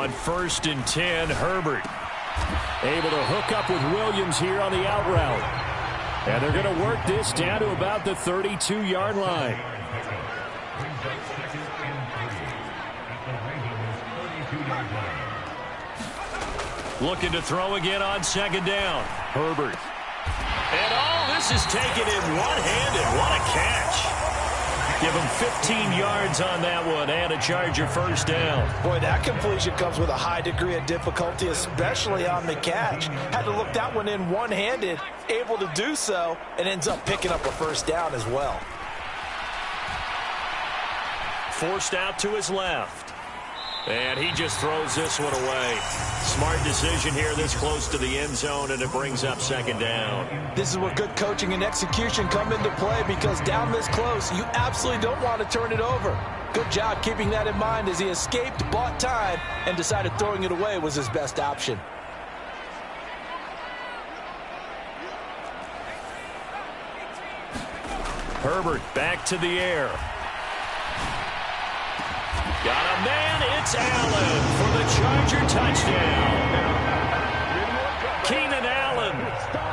On 1st and 10, Herbert able to hook up with Williams here on the out route. And they're going to work this down to about the 32-yard line. Looking to throw again on 2nd down. Herbert. And all this is taken in one-handed. What a catch. Give him 15 yards on that one and a Charger 1st down. Boy, that completion comes with a high degree of difficulty, especially on the catch. Had to look that one in one-handed, able to do so, and ends up picking up a 1st down as well. Forced out to his left. And he just throws this one away. Smart decision here this close to the end zone, and it brings up 2nd down. This is where good coaching and execution come into play, because down this close, you absolutely don't want to turn it over. Good job keeping that in mind as he escaped, bought time, and decided throwing it away was his best option. Herbert back to the air. Got a man, it's Allen for the Charger touchdown. Keenan Allen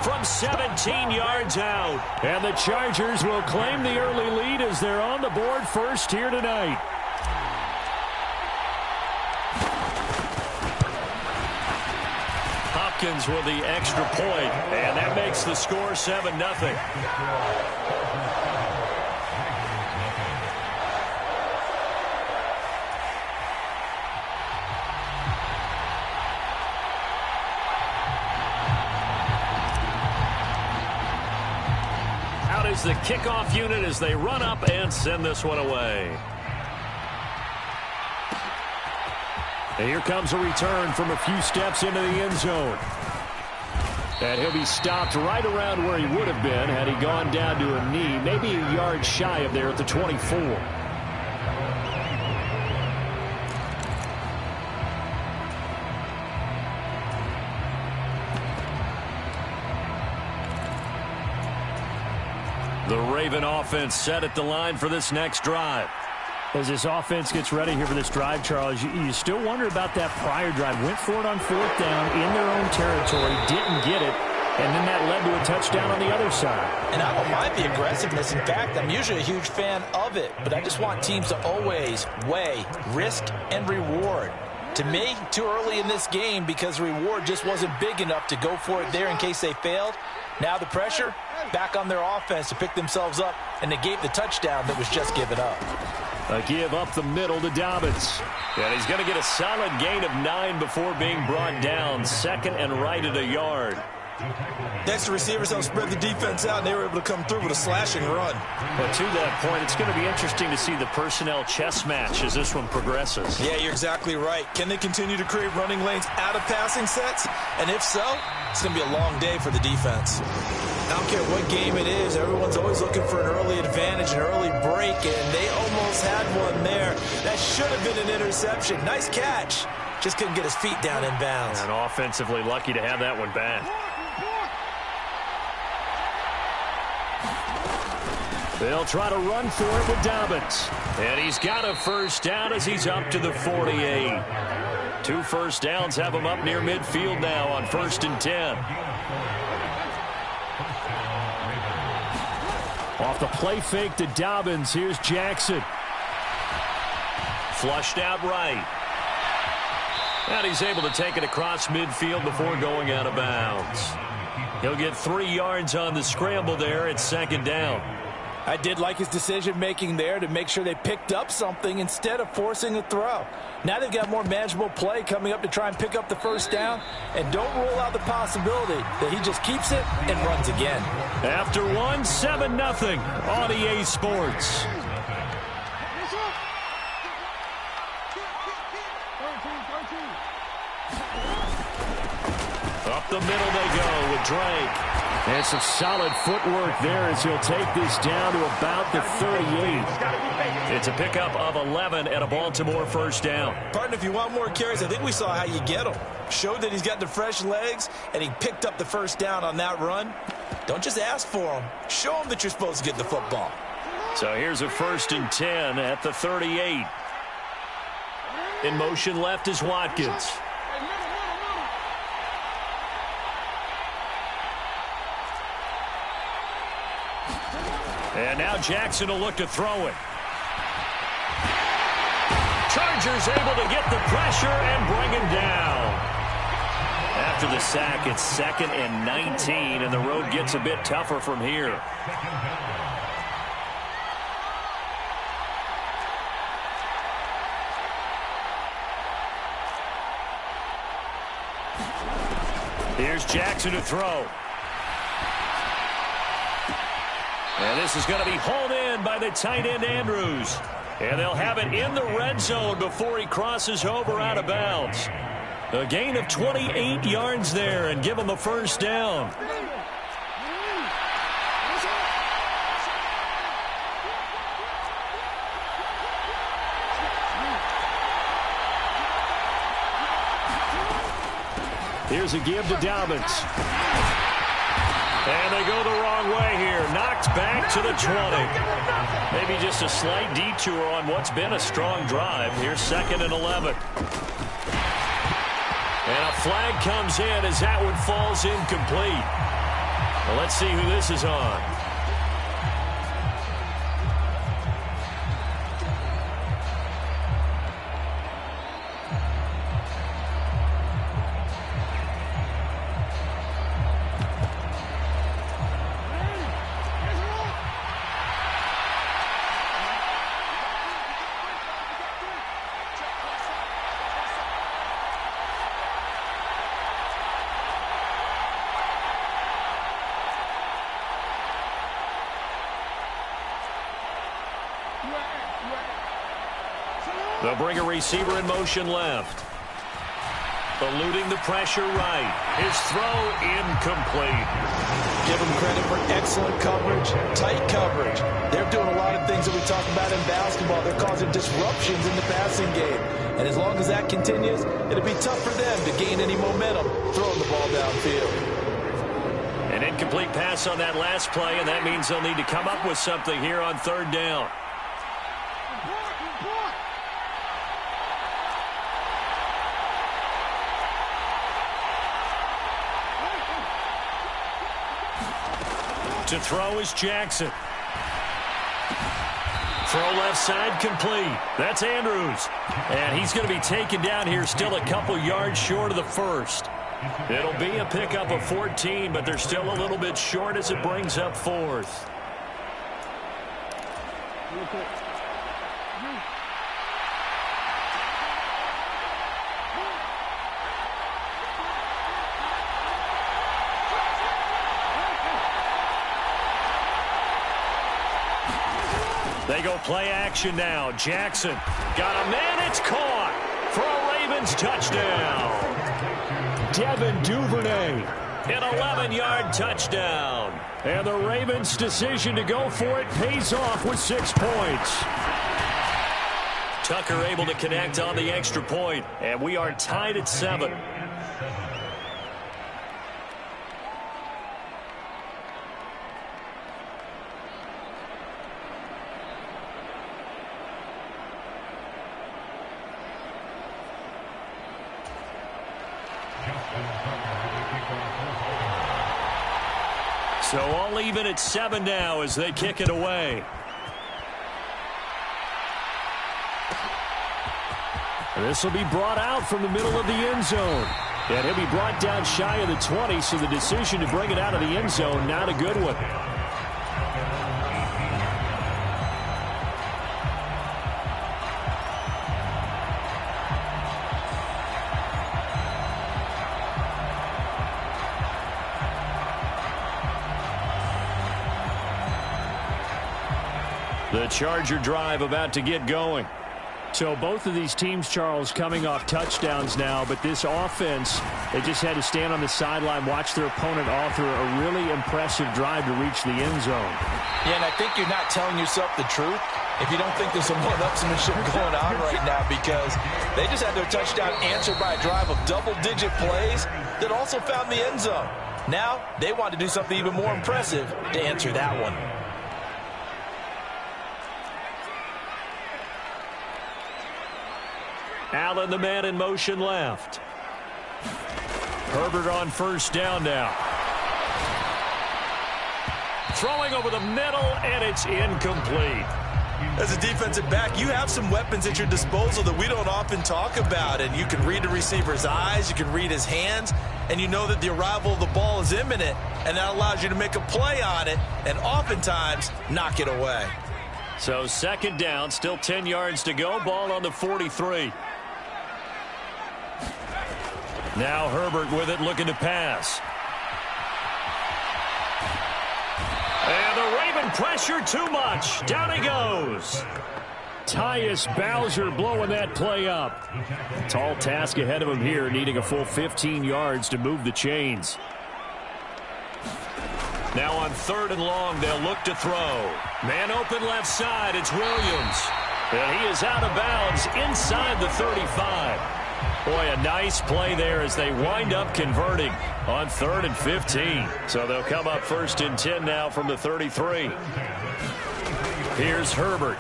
from 17 yards out. And the Chargers will claim the early lead as they're on the board first here tonight. Hopkins with the extra point, and that makes the score 7-0. The kickoff unit as they run up and send this one away. And here comes a return from a few steps into the end zone. And he'll be stopped right around where he would have been had he gone down to a knee, maybe a yard shy of there at the 24. The Raven offense set at the line for this next drive. As this offense gets ready here for this drive, Charles, you still wonder about that prior drive. Went for it on 4th down in their own territory, didn't get it, and then that led to a touchdown on the other side. And I don't mind the aggressiveness. In fact, I'm usually a huge fan of it, but I just want teams to always weigh risk and reward. To me, too early in this game because the reward just wasn't big enough to go for it there in case they failed. Now the pressure back on their offense to pick themselves up and negate the touchdown that was just given up. A give up the middle to Dobbins. And he's going to get a solid gain of 9 before being brought down. 2nd and right at a yard. Next, the receivers helped spread the defense out, and they were able to come through with a slashing run. But to that point, it's going to be interesting to see the personnel chess match as this one progresses. Yeah, you're exactly right. Can they continue to create running lanes out of passing sets? And if so, it's going to be a long day for the defense. I don't care what game it is, everyone's always looking for an early advantage, an early break, and they almost had one there. That should have been an interception. Nice catch. Just couldn't get his feet down in bounds. And offensively lucky to have that one back. They'll try to run for it with Dobbins. And he's got a 1st down as he's up to the 48. 2 1st downs have him up near midfield now on 1st and 10. Off the play fake to Dobbins. Here's Jackson. Flushed out right. And he's able to take it across midfield before going out of bounds. He'll get 3 yards on the scramble there at 2nd down. I did like his decision-making there to make sure they picked up something instead of forcing a throw. Now they've got more manageable play coming up to try and pick up the 1st down. And don't rule out the possibility that he just keeps it and runs again. After 1, 7-0 on EA Sports. Up the middle they go with Drake. And some solid footwork there as he'll take this down to about the 38. It's a pickup of 11 and a Baltimore 1st down. Partner, if you want more carries, I think we saw how you get them. Showed that he's got the fresh legs, and he picked up the 1st down on that run. Don't just ask for them. Show them that you're supposed to get the football. So here's a 1st and 10 at the 38. In motion left is Watkins. And now Jackson will look to throw it. Chargers able to get the pressure and bring him down. After the sack, it's 2nd and 19, and the road gets a bit tougher from here. Here's Jackson to throw. And this is going to be hauled in by the tight end, Andrews. And they'll have it in the red zone before he crosses over out of bounds. A gain of 28 yards there and give him a first down. Here's a give to Dobbins. And they go the wrong way here. Knocked back to the 20. Maybe just a slight detour on what's been a strong drive. Here's 2nd and 11. And a flag comes in as that one falls incomplete. Well, let's see who this is on. They'll bring a receiver in motion left. Eluding the pressure right. His throw incomplete. Give him credit for excellent coverage, tight coverage. They're doing a lot of things that we talk about in basketball. They're causing disruptions in the passing game. And as long as that continues, it'll be tough for them to gain any momentum throwing the ball downfield. An incomplete pass on that last play, and that means they'll need to come up with something here on 3rd down. To throw is Jackson. Throw left side complete. That's Andrews. And he's going to be taken down here still a couple yards short of the first. It'll be a pickup of 14, but they're still a little bit short as it brings up 4th. They go play action now. Jackson got a man. It's caught for a Ravens touchdown. Devin Duvernay, an 11-yard touchdown. And the Ravens' decision to go for it pays off with 6 points. Tucker able to connect on the extra point, and we are tied at 7. So all even at 7 now as they kick it away. This will be brought out from the middle of the end zone. And he'll be brought down shy of the 20, so the decision to bring it out of the end zone, not a good one. The Charger drive about to get going. So both of these teams, Charles, coming off touchdowns now, but this offense, they just had to stand on the sideline, watch their opponent author a really impressive drive to reach the end zone. Yeah, and I think you're not telling yourself the truth if you don't think there's some one-upsmanship going on right now, because they just had their touchdown answered by a drive of double-digit plays that also found the end zone. Now they want to do something even more impressive to answer that one. Allen, the man in motion left. Herbert on first down now. Throwing over the middle, and it's incomplete. As a defensive back, you have some weapons at your disposal that we don't often talk about. And you can read the receiver's eyes, you can read his hands, and you know that the arrival of the ball is imminent. And that allows you to make a play on it and oftentimes knock it away. So second down, still 10 yards to go. Ball on the 43. Now Herbert with it, looking to pass. And the Raven pressure too much. Down he goes. Tyus Bowser blowing that play up. Tall task ahead of him here, needing a full 15 yards to move the chains. Now on 3rd and long, they'll look to throw. Man open left side, it's Williams. And he is out of bounds inside the 35. Boy, a nice play there as they wind up converting on 3rd and 15. So they'll come up 1st and 10 now from the 33. Here's Herbert.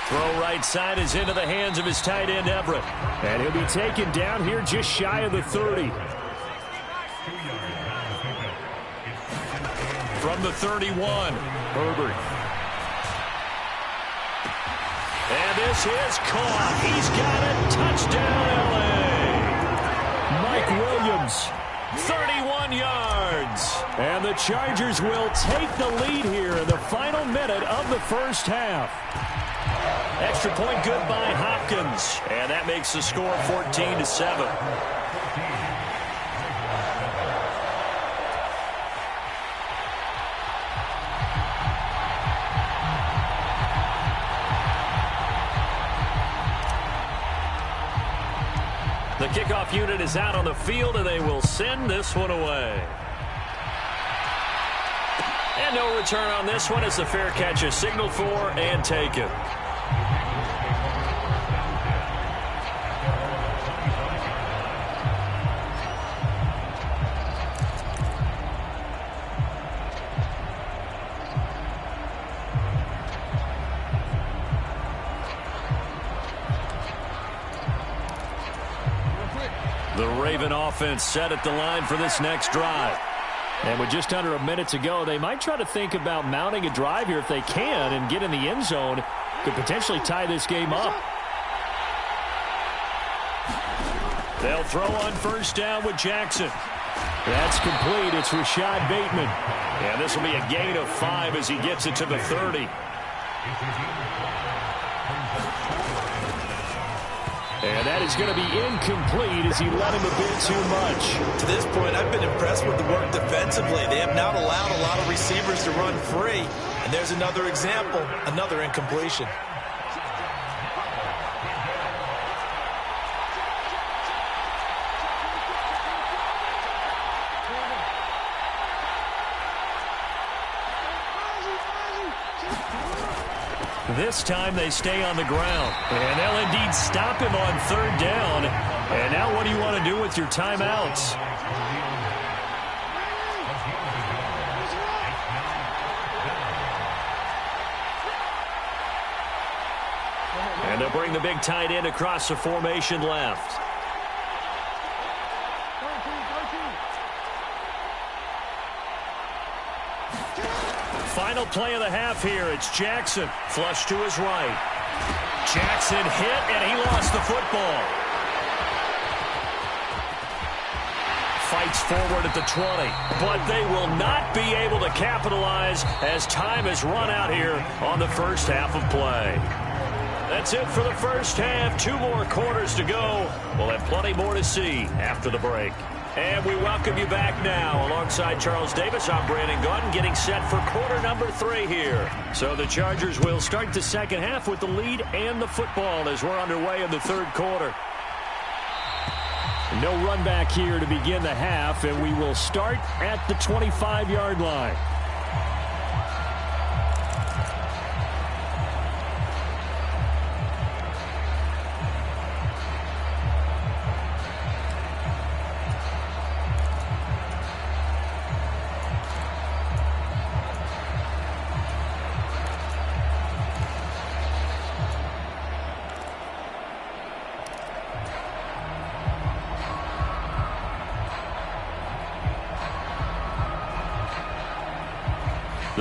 Throw right side is into the hands of his tight end, Everett. And he'll be taken down here just shy of the 30. From the 31, Herbert. And this is caught. He's got it. Touchdown, L.A. Mike Williams, 31 yards. And the Chargers will take the lead here in the final minute of the first half. Extra point good by Hopkins. And that makes the score 14-7. The kickoff unit is out on the field, and they will send this one away. And no return on this one as the fair catch is signaled for and taken. The Raven offense set at the line for this next drive. And with just under a minute to go, they might try to think about mounting a drive here if they can and get in the end zone. Could potentially tie this game up. They'll throw on first down with Jackson. That's complete. It's Rashad Bateman. And this will be a gain of 5 as he gets it to the 30. And that is going to be incomplete as he let him a bit too much. To this point, I've been impressed with the work defensively. They have not allowed a lot of receivers to run free. And there's another example, another incompletion. This time they stay on the ground. And they'll indeed stop him on 3rd down. And now what do you want to do with your timeouts? And they'll bring the big tight end across the formation left. Final play of the half here. It's Jackson. Flush to his right. Jackson hit, and he lost the football. Fights forward at the 20. But they will not be able to capitalize as time has run out here on the first half of play. That's it for the first half. 2 more quarters to go. We'll have plenty more to see after the break. And we welcome you back now. Alongside Charles Davis, I'm Brandon Gunn, getting set for quarter number 3 here. So the Chargers will start the second half with the lead and the football as we're underway in the 3rd quarter. No run back here to begin the half, and we will start at the 25-yard line.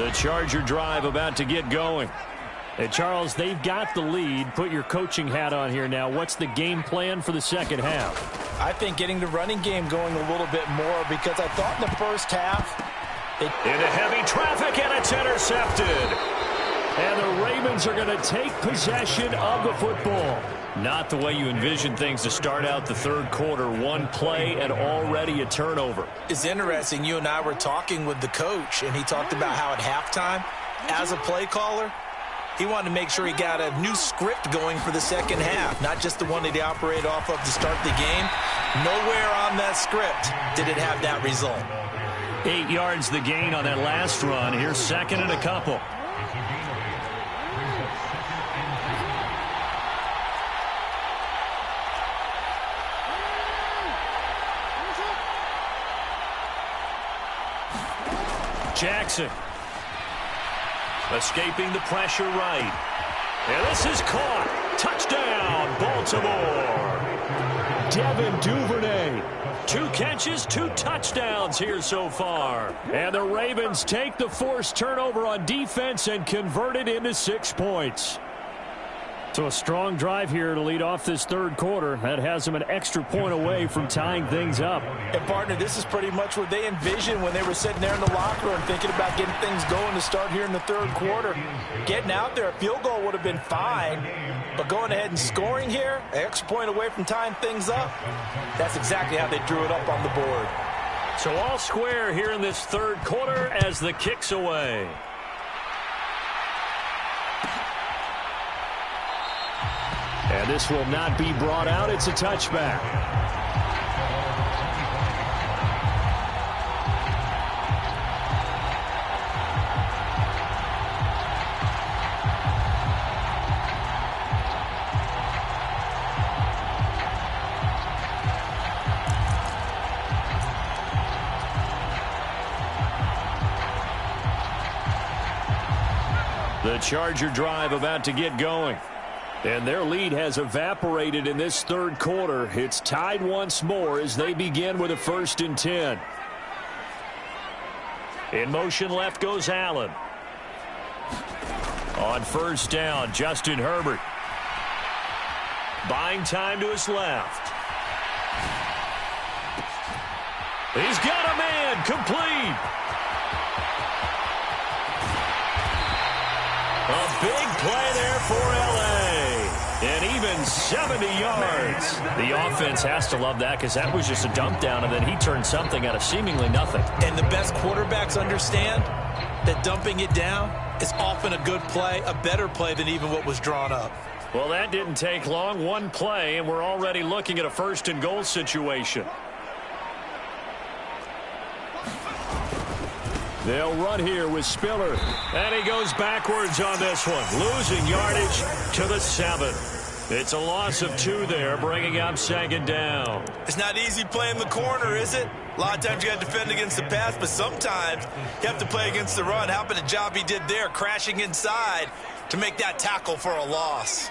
The Charger drive about to get going. Hey, Charles, they've got the lead. Put your coaching hat on here now. What's the game plan for the second half? I think getting the running game going a little bit more, because I thought in the first half into heavy traffic, and it's intercepted. And the Ravens are going to take possession of the football. Not the way you envision things to start out the third quarter. One play and already a turnover. It's interesting. You and I were talking with the coach, and he talked about how at halftime, as a play caller, he wanted to make sure he got a new script going for the second half, not just the one that he operated off of to start the game. Nowhere on that script did it have that result. 8 yards the gain on that last run. Here's second and a couple. Jackson escaping the pressure right. And this is caught. Touchdown, Baltimore. Devin Duvernay. 2 catches, 2 touchdowns here so far. And the Ravens take the forced turnover on defense and convert it into 6 points. So a strong drive here to lead off this third quarter. That has them an extra point away from tying things up. And, partner, this is pretty much what they envisioned when they were sitting there in the locker room thinking about getting things going to start here in the third quarter. Getting out there, a field goal would have been fine. But going ahead and scoring here, an extra point away from tying things up, that's exactly how they drew it up on the board. So all square here in this third quarter as the kick's away. And this will not be brought out. It's a touchback. The Charger drive about to get going. And their lead has evaporated in this third quarter. It's tied once more as they begin with a 1st and 10. In motion left goes Allen. On first down, Justin Herbert. Buying time to his left. He's got a man, complete. A big play there for L.A. And even 70 yards. The offense has to love that because that was just a dump down, and then he turned something out of seemingly nothing. And the best quarterbacks understand that dumping it down is often a good play, a better play than even what was drawn up. Well, that didn't take long. One play, and we're already looking at a 1st and goal situation. They'll run here with Spiller. And he goes backwards on this one. Losing yardage to the 7. It's a loss of 2 there, bringing up 2nd down. It's not easy playing the corner, is it? A lot of times you got to defend against the pass, but sometimes you have to play against the run. How about the job he did there, crashing inside to make that tackle for a loss?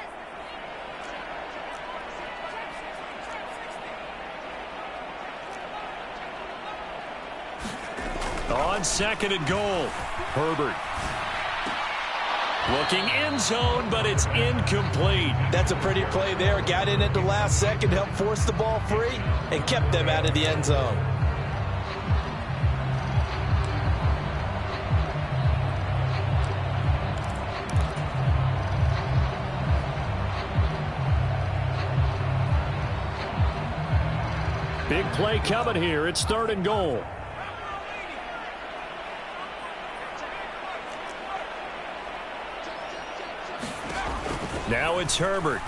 On 2nd and goal, Herbert. Looking end zone, but it's incomplete. That's a pretty play there. Got in at the last second, helped force the ball free, and kept them out of the end zone. Big play coming here. It's 3rd and goal. Now it's Herbert.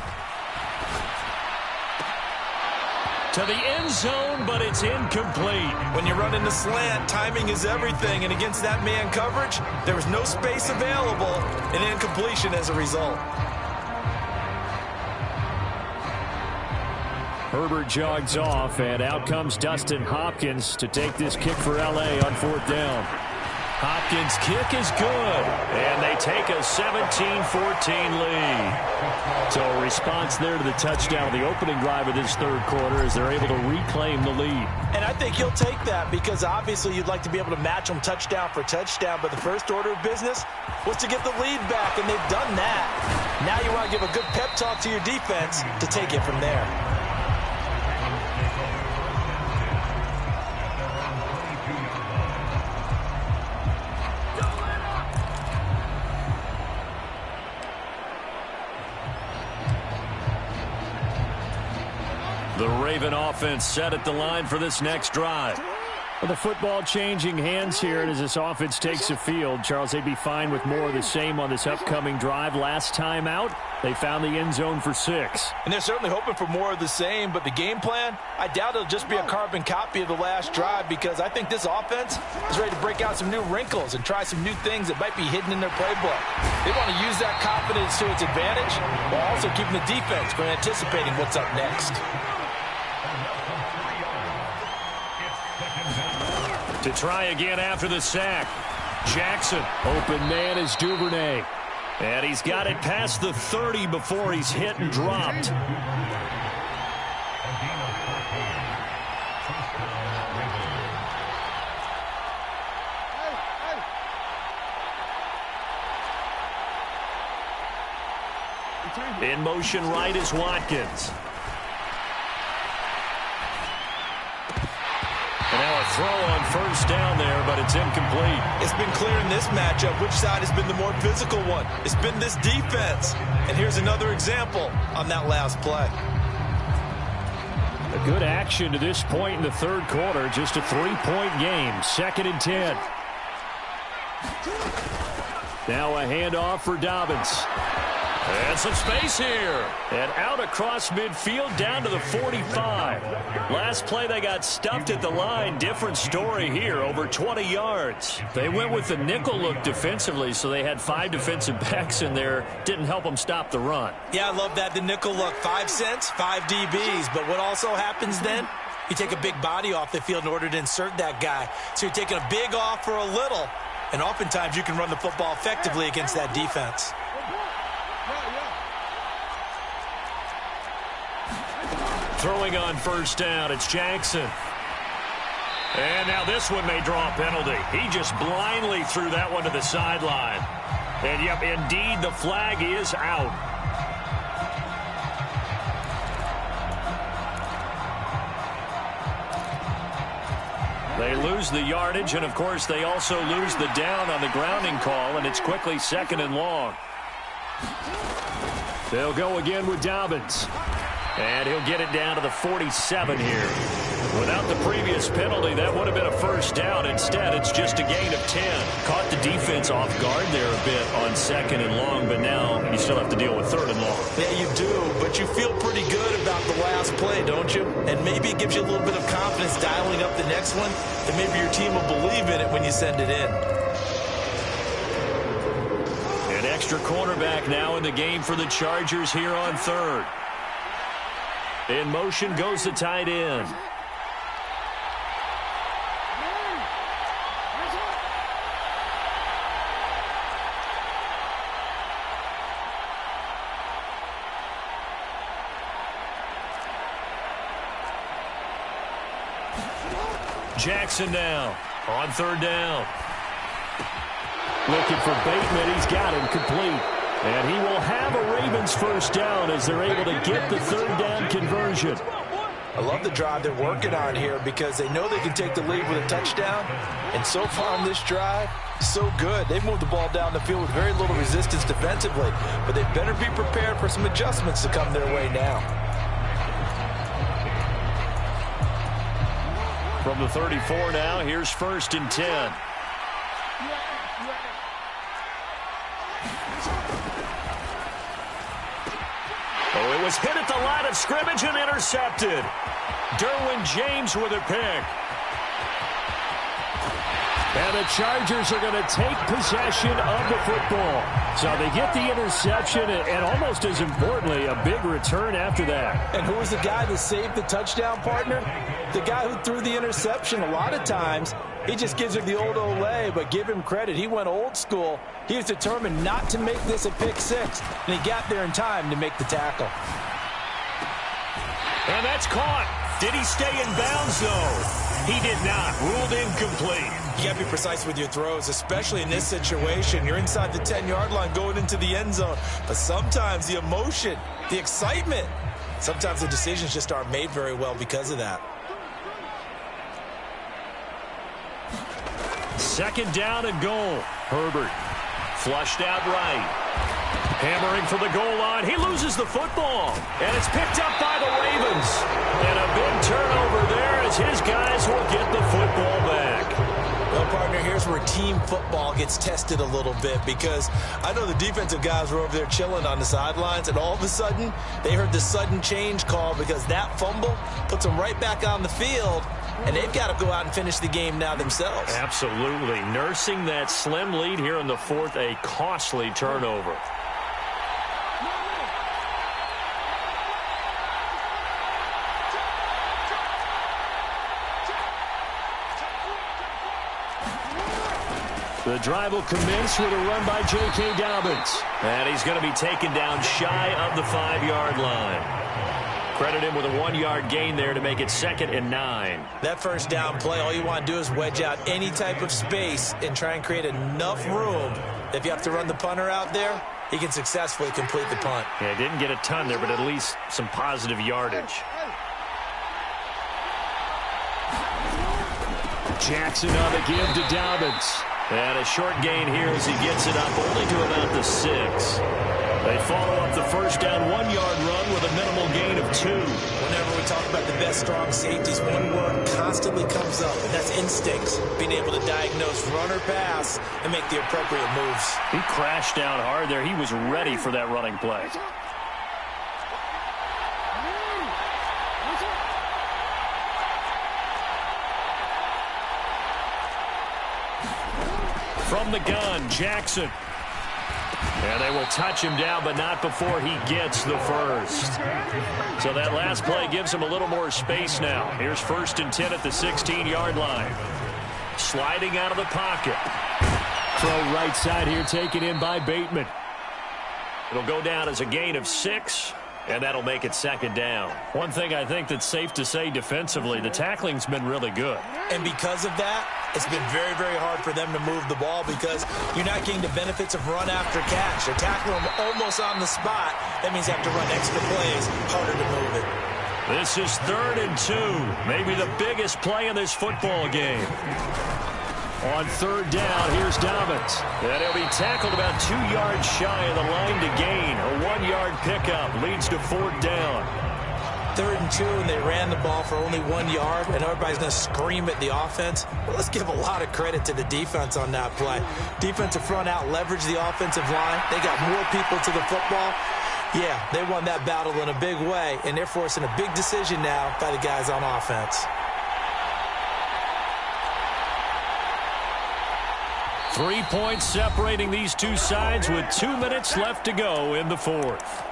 To the end zone, but it's incomplete. When you're running the slant, timing is everything. And against that man coverage, there was no space available, and incompletion as a result. Herbert jogs off, and out comes Dustin Hopkins to take this kick for L.A. on 4th down. Hopkins' kick is good, and they take a 17-14 lead. So a response there to the touchdown, the opening drive of this third quarter, as they're able to reclaim the lead. And I think he'll take that because obviously you'd like to be able to match them touchdown for touchdown, but the first order of business was to get the lead back, and they've done that. Now you want to give a good pep talk to your defense to take it from there. The Raven offense set at the line for this next drive. Well, the football changing hands here, and as this offense takes the field, Charles, they'd be fine with more of the same on this upcoming drive. Last time out, they found the end zone for 6. And they're certainly hoping for more of the same, but the game plan, I doubt it'll just be a carbon copy of the last drive, because I think this offense is ready to break out some new wrinkles and try some new things that might be hidden in their playbook. They want to use that confidence to its advantage while also keeping the defense from anticipating what's up next. To try again after the sack. Jackson, open man is Duvernay. And he's got it past the 30 before he's hit and dropped. In motion right is Watkins. And now a throw on first down there, but it's incomplete. It's been clear in this matchup which side has been the more physical one. It's been this defense. And here's another example on that last play. A good action to this point in the third quarter. Just a 3-point game. 2nd and 10. Now a handoff for Dobbins. And some space here. And out across midfield down to the 45. Last play they got stuffed at the line. Different story here. Over 20 yards. They went with the nickel look defensively, so they had 5 defensive backs in there. Didn't help them stop the run. Yeah, I love that. The nickel look. 5 cents, 5 DBs. But what also happens then? You take a big body off the field in order to insert that guy. So you're taking a big off for a little. And oftentimes you can run the football effectively against that defense. Throwing on first down, it's Jackson. And now this one may draw a penalty. He just blindly threw that one to the sideline. And, yep, indeed, the flag is out. They lose the yardage, and, of course, they also lose the down on the grounding call, and it's quickly 2nd and long. They'll go again with Dobbins. And he'll get it down to the 47 here. Without the previous penalty, that would have been a first down. Instead, it's just a gain of 10. Caught the defense off guard there a bit on 2nd and long, but now you still have to deal with 3rd and long. Yeah, you do, but you feel pretty good about the last play, don't you? And maybe it gives you a little bit of confidence dialing up the next one, and maybe your team will believe in it when you send it in. An extra cornerback now in the game for the Chargers here on 3rd. In motion goes the tight end. Jackson now on 3rd down. Looking for Bateman. He's got him complete. And he will have a Ravens first down as they're able to get the 3rd down conversion. I love the drive they're working on here because they know they can take the lead with a touchdown. And so far on this drive, so good. They've moved the ball down the field with very little resistance defensively. But they better be prepared for some adjustments to come their way now. From the 34 now, here's 1st and 10. Oh, it was hit at the line of scrimmage and intercepted. Derwin James with a pick. And the Chargers are going to take possession of the football. So they get the interception and almost as importantly, a big return after that. And who was the guy that saved the touchdown, partner? The guy who threw the interception. A lot of times, he just gives it the old Olay, but give him credit. He went old school. He was determined not to make this a pick six, and he got there in time to make the tackle. And that's caught. Did he stay in bounds, though? He did not. Ruled incomplete. You got to be precise with your throws, especially in this situation. You're inside the 10-yard line going into the end zone. But sometimes the emotion, the excitement, sometimes the decisions just aren't made very well because of that. Second down and goal. Herbert flushed out right. Hammering for the goal line. He loses the football. And it's picked up by the Ravens. And a big turnover there as his guys will get the football back. Well, partner, here's where team football gets tested a little bit, because I know the defensive guys were over there chilling on the sidelines, and all of a sudden, they heard the sudden change call because that fumble puts them right back on the field, and they've got to go out and finish the game now themselves. Absolutely. Nursing that slim lead here in the fourth, a costly turnover. The drive will commence with a run by J.K. Dobbins. And he's going to be taken down shy of the 5-yard line. Credit him with a 1-yard gain there to make it 2nd and 9. That first down play, all you want to do is wedge out any type of space and try and create enough room. If you have to run the punter out there, he can successfully complete the punt. Yeah, didn't get a ton there, but at least some positive yardage. Jackson on the give to Dobbins. And a short gain here as he gets it up only to about the 6. They follow up the first down 1-yard run with a minimal gain of 2. Whenever we talk about the best strong safeties, one word constantly comes up, and that's instincts. Being able to diagnose run or pass and make the appropriate moves. He crashed down hard there. He was ready for that running play. From the gun, Jackson. And they will touch him down, but not before he gets the first. So that last play gives him a little more space now. Here's 1st and 10 at the 16-yard line. Sliding out of the pocket. Throw right side here, taken in by Bateman. It'll go down as a gain of 6. And that'll make it 2nd down. One thing I think that's safe to say defensively, the tackling's been really good. And because of that, it's been very, very hard for them to move the ball because you're not getting the benefits of run after catch. They're tackling them almost on the spot. That means you have to run extra plays, harder to move it. This is 3rd and 2. Maybe the biggest play in this football game. On 3rd down, here's Dobbins. And he'll be tackled about 2 yards shy of the line to gain. A 1-yard pickup leads to 4th down. 3rd and 2, and they ran the ball for only 1 yard, and everybody's going to scream at the offense. Well, let's give a lot of credit to the defense on that play. Defensive front out leveraged the offensive line. They got more people to the football. Yeah, they won that battle in a big way, and they're forcing a big decision now by the guys on offense. 3 points separating these two sides with 2 minutes left to go in the 4th.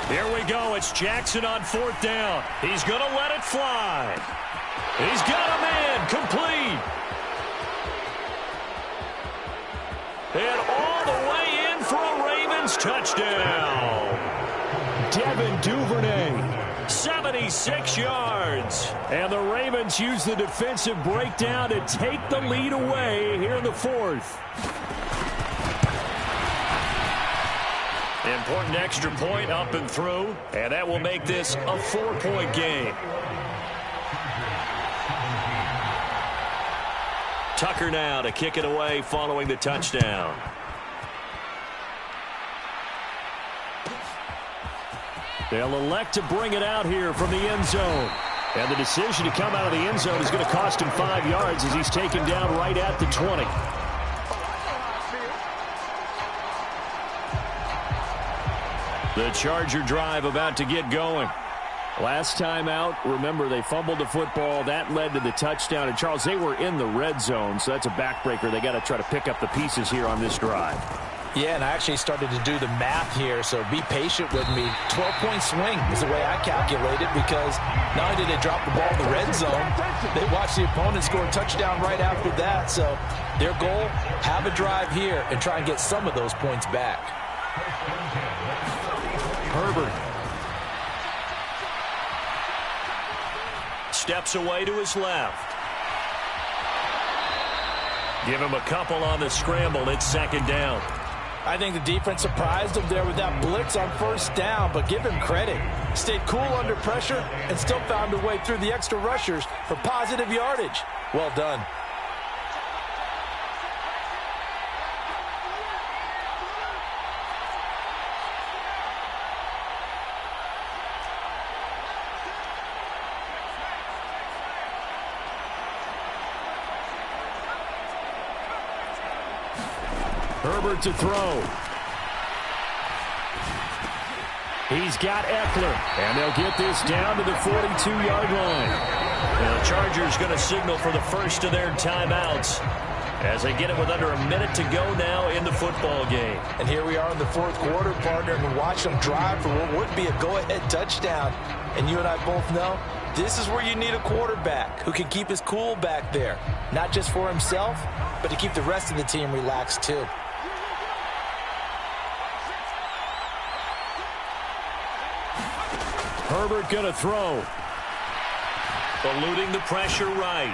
Here we go. It's Jackson on 4th down. He's going to let it fly. He's got a man complete. And all the way in for a Ravens touchdown. Devin Duvernay, 76 yards. And the Ravens use the defensive breakdown to take the lead away here in the 4th. Important extra point up and through, and that will make this a 4-point game. Tucker now to kick it away following the touchdown. They'll elect to bring it out here from the end zone. And the decision to come out of the end zone is going to cost him 5 yards as he's taken down right at the 20. The Charger drive about to get going. Last time out, remember, they fumbled the football. That led to the touchdown. And, Charles, they were in the red zone, so that's a backbreaker. They got to try to pick up the pieces here on this drive. Yeah, and I actually started to do the math here, so be patient with me. 12-point swing is the way I calculate it, because not only did they drop the ball in the red zone, they watched the opponent score a touchdown right after that. So their goal, have a drive here and try and get some of those points back. Herbert steps away to his left. Give him a couple on the scramble. It's second down. I think the defense surprised him there with that blitz on first down, but give him credit. Stayed cool under pressure and still found a way through the extra rushers for positive yardage. Well done. Herbert to throw. He's got Eckler, and they'll get this down to the 42-yard line. And the Chargers going to signal for the first of their timeouts as they get it with under a minute to go now in the football game. And here we are in the fourth quarter, partner, and watch them drive for what would be a go-ahead touchdown. And you and I both know this is where you need a quarterback who can keep his cool back there, not just for himself, but to keep the rest of the team relaxed too. Herbert going to throw. Eluding the pressure right.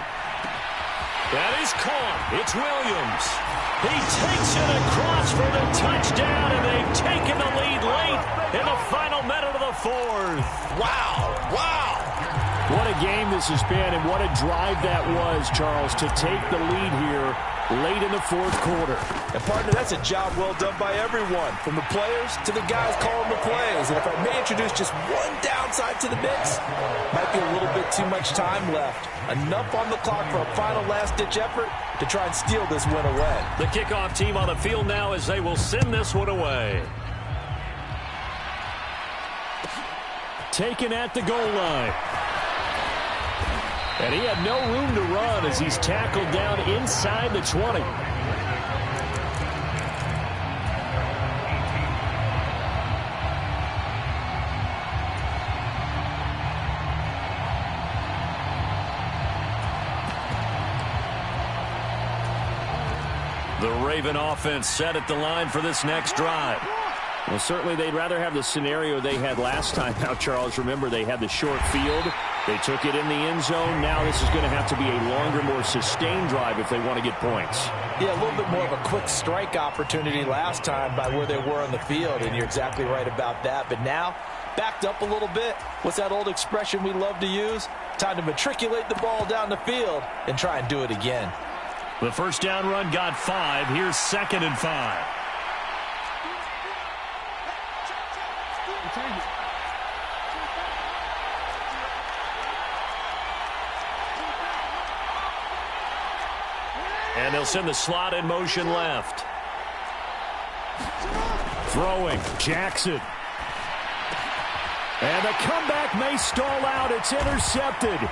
That is caught. It's Williams. He takes it across for the touchdown, and they've taken the lead late in the final minute of the fourth. Wow. Wow. What a game this has been, and what a drive that was, Charles, to take the lead here late in the fourth quarter. And, partner, that's a job well done by everyone, from the players to the guys calling the plays. And if I may introduce just one downside to the mix, might be a little bit too much time left. Enough on the clock for a final last-ditch effort to try and steal this win away. The kickoff team on the field now as they will send this one away. Taken at the goal line. And he had no room to run as he's tackled down inside the 20. The Raven offense set at the line for this next drive. Well, certainly they'd rather have the scenario they had last time out, Charles. Remember, they had the short field. They took it in the end zone. Now this is going to have to be a longer, more sustained drive if they want to get points. Yeah, a little bit more of a quick strike opportunity last time by where they were on the field, and you're exactly right about that. But now, backed up a little bit. What's that old expression we love to use? Time to matriculate the ball down the field and try and do it again. The first down run got 5. Here's 2nd and 5. And they'll send the slot in motion left. Throwing, Jackson. And the comeback may stall out. It's intercepted.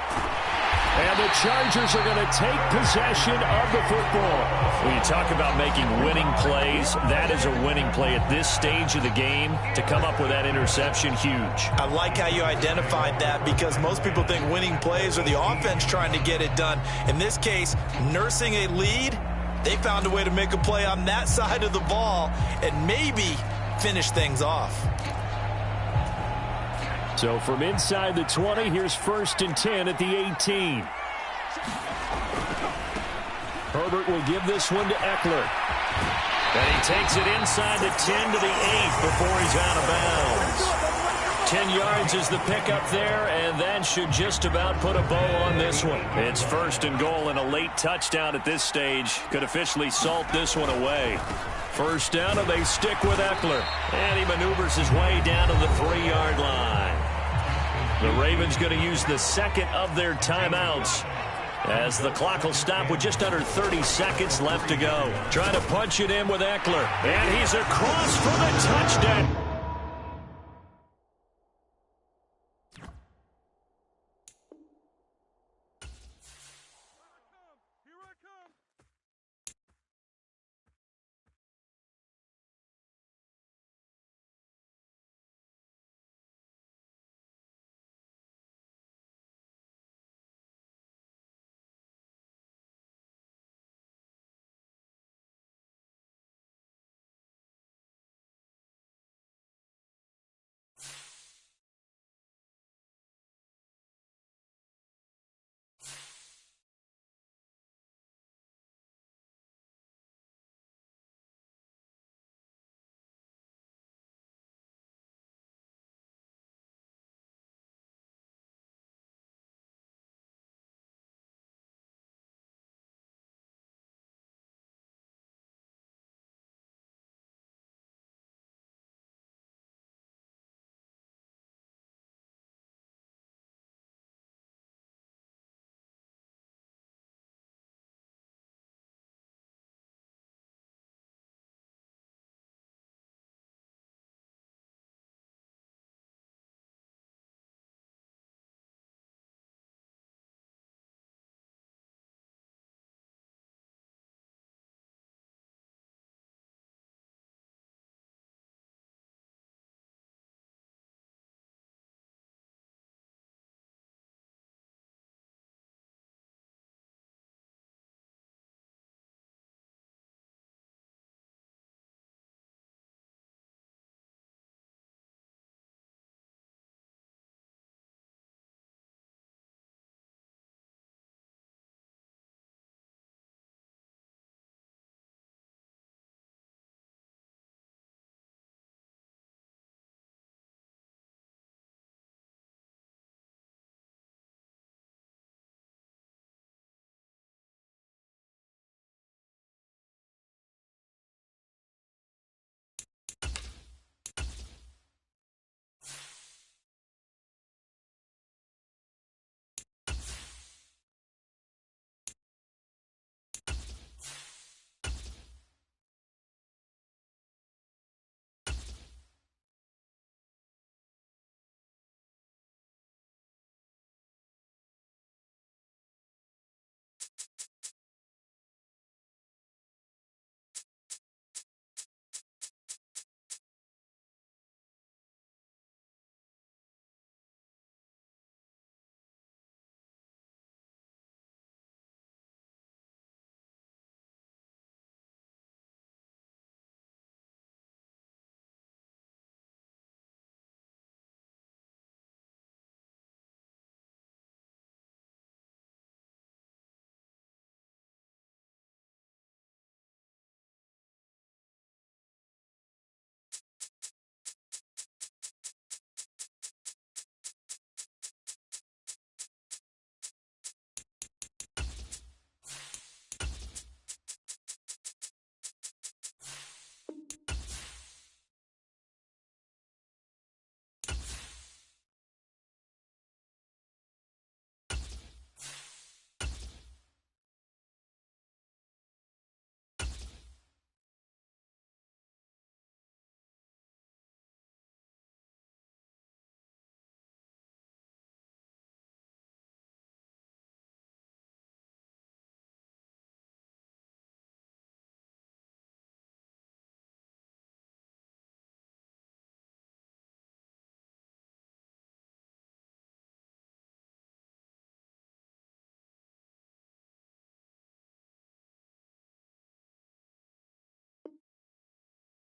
And the Chargers are going to take possession of the football. When you talk about making winning plays, that is a winning play at this stage of the game. To come up with that interception, huge. I like how you identified that, because most people think winning plays are the offense trying to get it done. In this case, nursing a lead, they found a way to make a play on that side of the ball and maybe finish things off. So from inside the 20, here's 1st and 10 at the 18. Herbert will give this one to Eckler. And he takes it inside the 10 to the 8 before he's out of bounds. 10 yards is the pickup there, and that should just about put a bow on this one. It's first and goal, and a late touchdown at this stage could officially salt this one away. First down, and they stick with Eckler. And he maneuvers his way down to the 3-yard line. The Ravens going to use the second of their timeouts, as the clock will stop with just under 30 seconds left to go. Trying to punch it in with Eckler. And he's across for the touchdown.